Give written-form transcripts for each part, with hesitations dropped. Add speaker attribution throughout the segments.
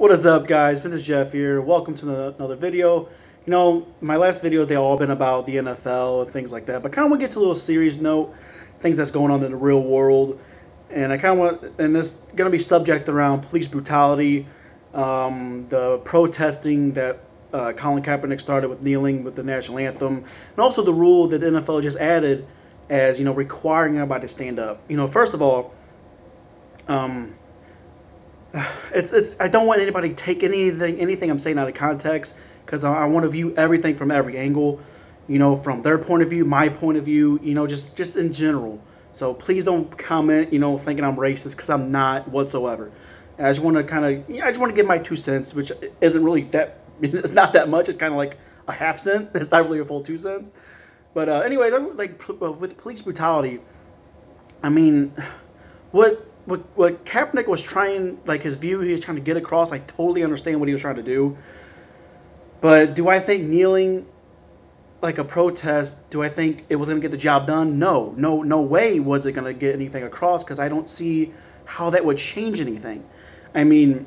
Speaker 1: What is up, guys? This is Jeff here. Welcome to another video. My last video, they all been about the NFL and things like that, but kind of want to get to a little serious note, things that's going on in the real world. And I kind of want, and this is going to be subject around police brutality, the protesting that Colin Kaepernick started with kneeling with the national anthem, and also the rule that the NFL just added as, requiring everybody to stand up. First of all, I don't want anybody to take anything I'm saying out of context, because I want to view everything from every angle, from their point of view, my point of view, just in general. So please don't comment, thinking I'm racist, because I'm not whatsoever. I just want to give my 2 cents, which isn't really that, it's not that much. It's kind of like a half cent. It's not really a full 2 cents. But anyways, with police brutality, I mean, what Kaepernick was trying, his view he was trying to get across, I totally understand what he was trying to do. But do I think kneeling like a protest, do I think it was going to get the job done? No way was it going to get anything across, because I don't see how that would change anything. I mean,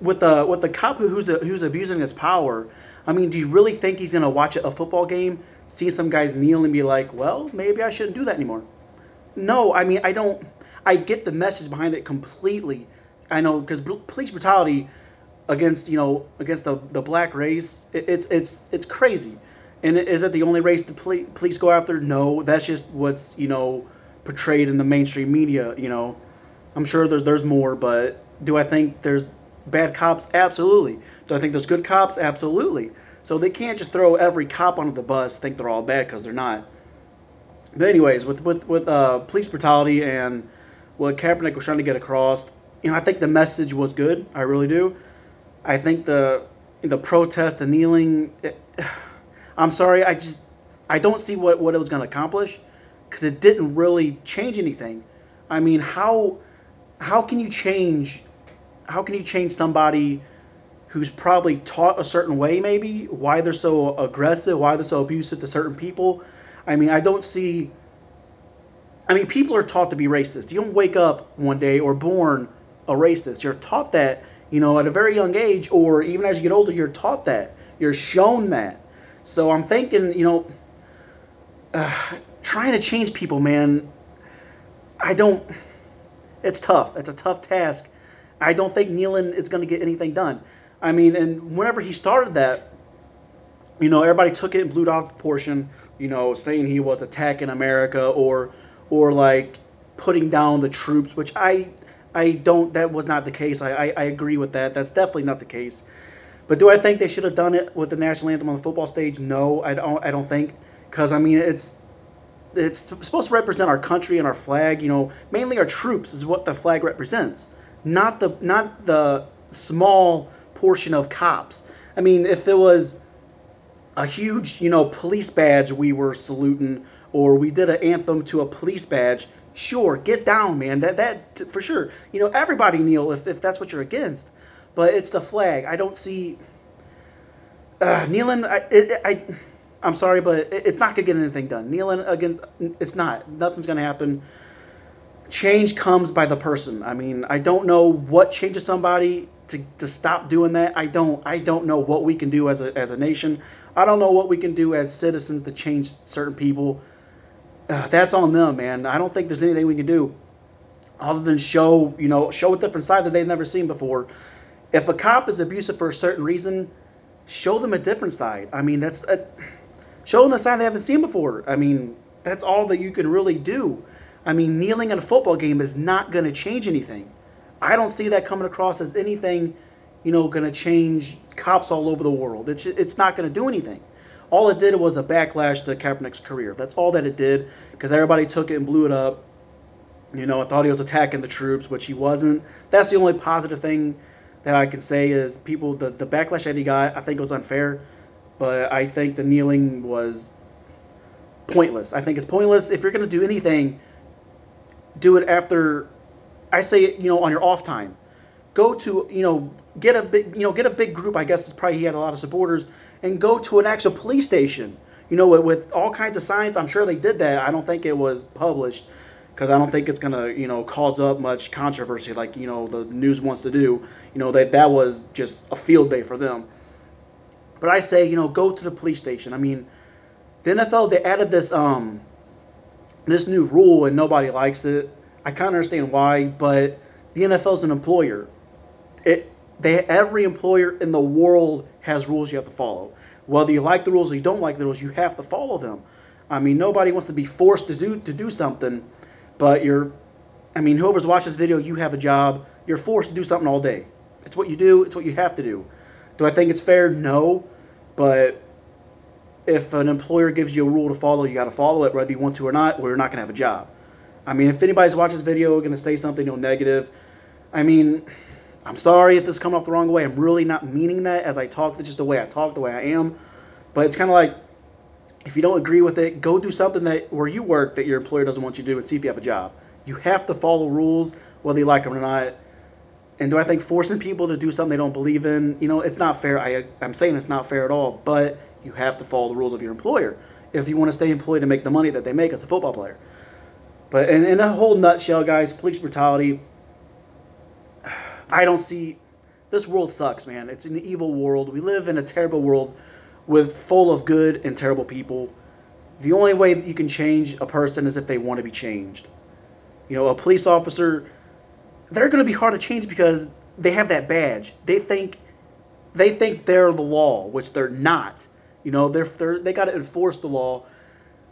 Speaker 1: with the cop who's abusing his power, I mean, do you really think he's going to watch a football game, see some guys kneel and be like, well, maybe I shouldn't do that anymore? No, I mean, I get the message behind it completely. I know, because police brutality against the black race, it's crazy. And is it the only race the police go after? No, that's just what's portrayed in the mainstream media. I'm sure there's more, but do I think there's bad cops? Absolutely. Do I think there's good cops? Absolutely. So they can't just throw every cop onto the bus, think they're all bad, because they're not. But anyways, with police brutality and what Kaepernick was trying to get across, I think the message was good. I really do. I think the protest, the kneeling, I'm sorry, I don't see what it was going to accomplish, because it didn't really change anything. I mean, how can you change somebody who's probably taught a certain way, maybe, why they're so aggressive, why they're so abusive to certain people? I mean, people are taught to be racist. You don't wake up one day or born a racist. You're taught that, at a very young age, or even as you get older, you're taught that. You're shown that. So I'm thinking, trying to change people, man, it's tough. It's a tough task. I don't think kneeling is going to get anything done. I mean, and whenever he started that, everybody took it and blew it out of proportion, saying he was attacking America or like putting down the troops, which that was not the case. I agree with that. That's definitely not the case. But do I think they should have done it with the national anthem on the football stage? No, I don't think, because I mean, it's supposed to represent our country and our flag. Mainly our troops is what the flag represents, not the small portion of cops. I mean, if it was a huge, police badge we were saluting, or we did an anthem to a police badge, sure, get down, man. That's for sure. Everybody kneel if that's what you're against. But it's the flag. I don't see kneeling. I'm sorry, but it's not gonna get anything done. Kneeling against, it's not. Nothing's gonna happen. Change comes by the person. I mean, I don't know what changes somebody to stop doing that. I don't know what we can do as a nation. I don't know what we can do as citizens to change certain people. That's on them, man. I don't think there's anything we can do other than show a different side that they've never seen before. If a cop is abusive for a certain reason, show them a different side. I mean, show them the side they haven't seen before. I mean, that's all that you can really do. I mean, kneeling at a football game is not going to change anything. I don't see that coming across as anything, going to change cops all over the world. It's not going to do anything. All it did was a backlash to Kaepernick's career. That's all that it did, because everybody took it and blew it up. I thought he was attacking the troops, which he wasn't. That's the only positive thing that I can say is the backlash that he got, I think it was unfair, but I think the kneeling was pointless. I think it's pointless. If you're going to do anything, do it after, I say, on your off time. Go to, get a big group. I guess he had a lot of supporters, and go to an actual police station, with all kinds of signs. I'm sure they did that. I don't think it was published, because I don't think it's gonna, cause up much controversy like, the news wants to do. That was just a field day for them. But I say, go to the police station. I mean, the NFL, they added this new rule and nobody likes it. I kind of understand why, but the NFL is an employer. Every employer in the world has rules you have to follow. Whether you like the rules or you don't like the rules, you have to follow them. I mean, nobody wants to be forced to do something, but whoever's watched this video, you have a job. You're forced to do something all day. It's what you do. It's what you have to do. Do I think it's fair? No, but if an employer gives you a rule to follow, you got to follow it, whether you want to or not, or you're not going to have a job. I mean, if anybody's watching this video going to say something negative, I mean, I'm sorry if this is coming off the wrong way. I'm really not meaning that as I talk. It's just the way I talk, the way I am. But it's kind of like, if you don't agree with it, go do something where you work that your employer doesn't want you to do and see if you have a job. You have to follow rules, whether you like them or not. And do I think forcing people to do something they don't believe in, it's not fair. I'm saying it's not fair at all, but you have to follow the rules of your employer if you want to stay employed and make the money that they make as a football player. But in a whole nutshell, guys, police brutality, I don't see, this world sucks, man. It's an evil world. We live in a terrible world full of good and terrible people. The only way that you can change a person is if they want to be changed. A police officer, they're going to be hard to change because they have that badge. They think they're the law, which they're not. They got to enforce the law.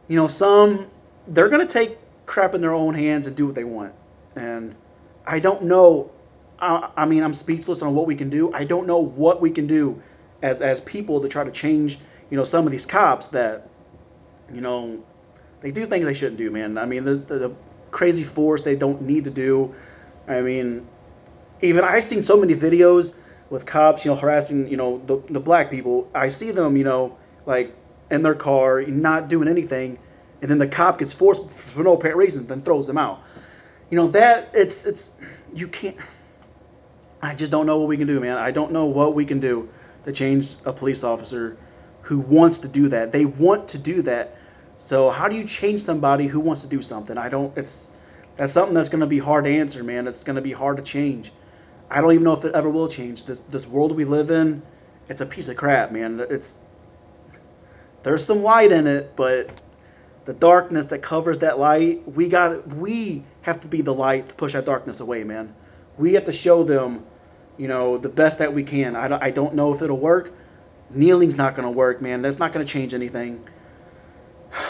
Speaker 1: They're going to take crap in their own hands and do what they want. And I don't know. I'm speechless on what we can do. I don't know what we can do as people to try to change, some of these cops that, they do things they shouldn't do, man. I mean, the crazy force they don't need to do. I mean, even I've seen so many videos with cops, harassing, the black people. I see them, like in their car, not doing anything, and then the cop gets forced for no apparent reason, then throws them out. That you can't. I just don't know what we can do, man. I don't know what we can do to change a police officer who wants to do that. They want to do that. So how do you change somebody who wants to do something? That's something that's going to be hard to answer, man. It's going to be hard to change. I don't even know if it ever will change. This world we live in, it's a piece of crap, man. There's some light in it, but the darkness that covers that light, we have to be the light to push that darkness away, man. We have to show them, the best that we can. I don't know if it'll work. Kneeling's not going to work, man. That's not going to change anything.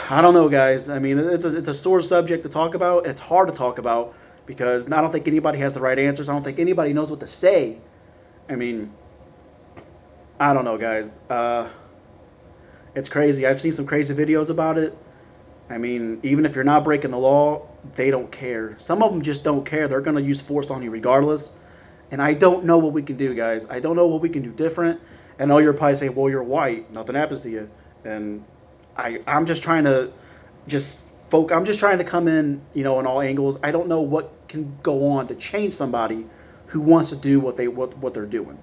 Speaker 1: I don't know, guys. I mean, it's a sore subject to talk about. It's hard to talk about because I don't think anybody has the right answers. I don't think anybody knows what to say. I mean, I don't know, guys. It's crazy. I've seen some crazy videos about it. I mean, even if you're not breaking the law, they don't care. Some of them just don't care. They're going to use force on you regardless. And I don't know what we can do, guys. I don't know what we can do different. I know you're probably saying, well, you're white. Nothing happens to you. And I'm just trying to I'm just trying to come in, in all angles. I don't know what can go on to change somebody who wants to do what they're doing.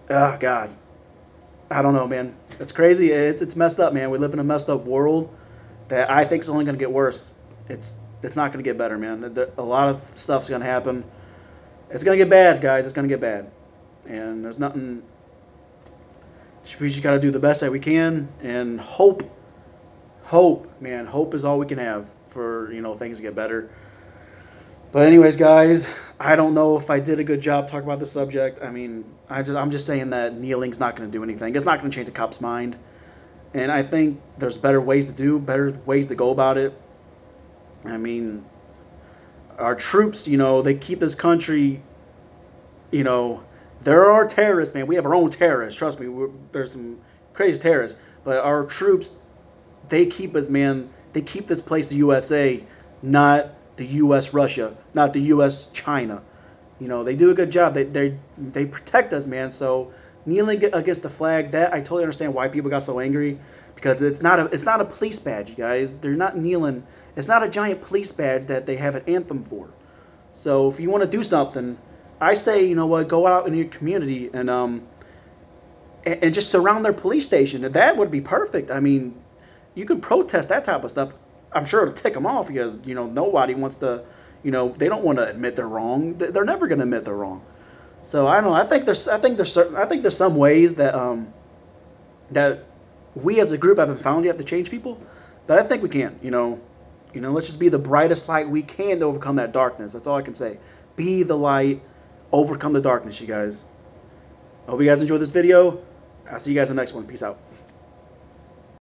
Speaker 1: Oh, God. I don't know, man. It's crazy. It's messed up, man. We live in a messed up world that I think is only going to get worse. It's not going to get better, man. A lot of stuff's going to happen. It's going to get bad, guys. It's going to get bad. And there's nothing. We just got to do the best that we can and hope, man. Hope is all we can have for, things to get better. But anyways, guys, I don't know if I did a good job talking about this subject. I mean, I'm just saying that kneeling's not going to do anything. It's not going to change a cop's mind. And I think there's better ways to go about it. I mean, our troops, they keep this country, there are terrorists, man. We have our own terrorists. Trust me, there's some crazy terrorists. But our troops, they keep us, man. They keep this place the USA, not the U.S. Russia, not the U.S. China. They do a good job. They protect us, man. So kneeling against the flag, that I totally understand why people got so angry, because it's not a police badge, you guys. They're not kneeling. It's not a giant police badge that they have an anthem for. So if you want to do something, I say, go out in your community and just surround their police station. That would be perfect. I mean, you can protest that type of stuff. I'm sure it'll tick them off because nobody wants to, they don't want to admit they're wrong. They're never going to admit they're wrong. So I don't know. I think there's some ways that we as a group haven't found yet to change people, but I think we can. Let's just be the brightest light we can to overcome that darkness. That's all I can say. Be the light, overcome the darkness, you guys. I hope you guys enjoyed this video. I'll see you guys in the next one. Peace out.